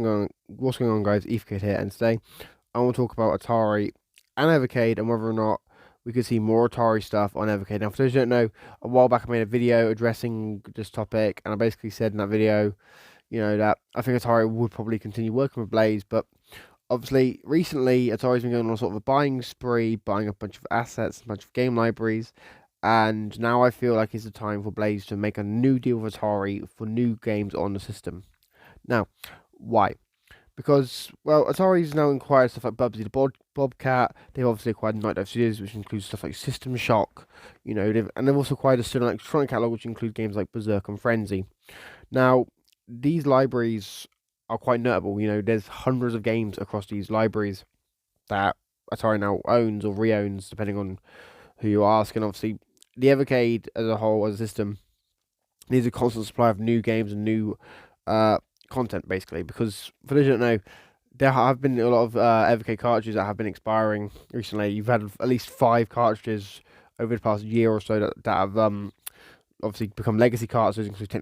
What's going on, guys? Evercade here, and today I want to talk about Atari and Evercade and whether or not we could see more Atari stuff on Evercade. Now, for those who don't know, a while back I made a video addressing this topic, and I basically said in that video, that I think Atari would probably continue working with Blaze, but obviously recently Atari's been going on sort of a buying spree, buying a bunch of assets, a bunch of game libraries, and now I feel like it's the time for Blaze to make a new deal with Atari for new games on the system. Now, why? Because, well, Atari's now acquired stuff like Bubsy the Bobcat. They've obviously acquired Night Dive Studios, which includes stuff like System Shock. They've also acquired a certain electronic catalog, which includes games like Berserk and Frenzy. Now, these libraries are quite notable. There's hundreds of games across these libraries that Atari now owns or re-owns, depending on who you ask. And obviously, the Evercade as a whole, as a system, needs a constant supply of new games and new content, basically, because for those who don't know, there have been a lot of Evercade cartridges that have been expiring recently. You've had at least 5 cartridges over the past year or so that have obviously become legacy cartridges, including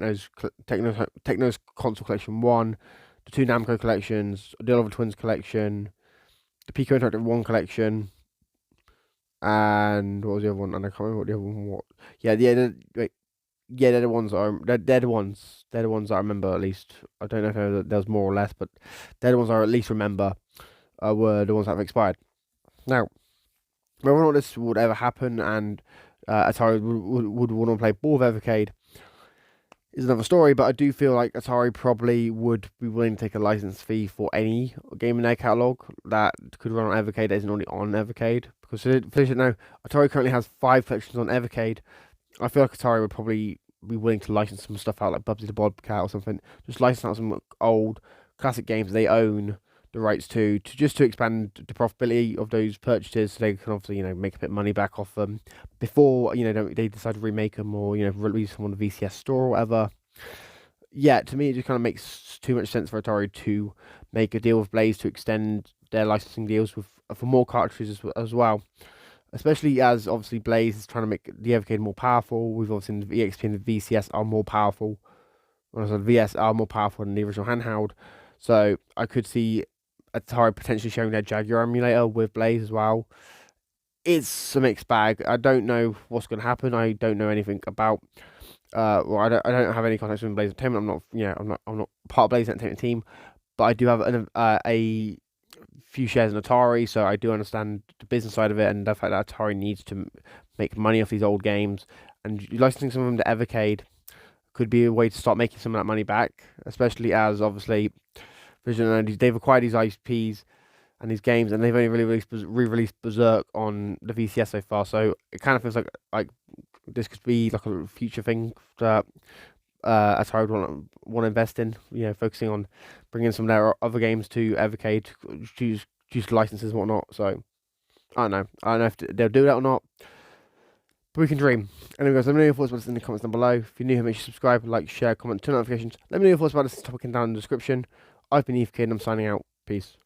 Techno's Console Collection 1, the 2 Namco collections, the Oliver Twins collection, the Pico Interactive 1 collection, and what was the other one? And I can't remember what the other one was. They're the ones they're the ones that I remember, at least. I don't know if there was more or less, but they're the ones I at least remember were the ones that have expired. Now, whether or not this would ever happen and Atari would want to play ball with Evercade is another story, but I do feel like Atari probably would be willing to take a license fee for any game in their catalogue that could run on Evercade that isn't already on Evercade. Because for those who don't know, Atari currently has 5 collections on Evercade. I feel like Atari would probably be willing to license some stuff out, like Bubsy the Bobcat or something. Just license out some old classic games they own the rights to expand the profitability of those purchases, so they can obviously make a bit of money back off them before they decide to remake them or release them on the VCS store or whatever. Yeah, to me it just kind of makes too much sense for Atari to make a deal with Blaze to extend their licensing deals for more cartridges as well. Especially as obviously Blaze is trying to make the Evercade more powerful. We've obviously seen the EXP and the VCS are more powerful. When I said VS are more powerful than the original handheld. So I could see Atari potentially sharing their Jaguar emulator with Blaze as well. It's a mixed bag. I don't know what's going to happen. I don't know anything about. I don't have any contacts with Blaze Entertainment. I'm not part of Blaze Entertainment team, but I do have a few shares in Atari, so I do understand the business side of it and the fact that Atari needs to make money off these old games, and licensing some of them to Evercade could be a way to start making some of that money back, especially as obviously they've acquired these IPs and these games, and they've only really re-released Berserk on the VCS so far, so it kind of feels like this could be like a future thing that Atari would want to invest in, focusing on bringing some of their other games to Evercade, choose licenses and whatnot. So I don't know if they'll do that or not, but we can dream. Anyway, guys, let me know your thoughts about this in the comments down below. If you're new here, make sure you subscribe, like, share, comment, turn on notifications. Let me know your thoughts about this topic down in the description. I've been Evercade and I'm signing out. Peace.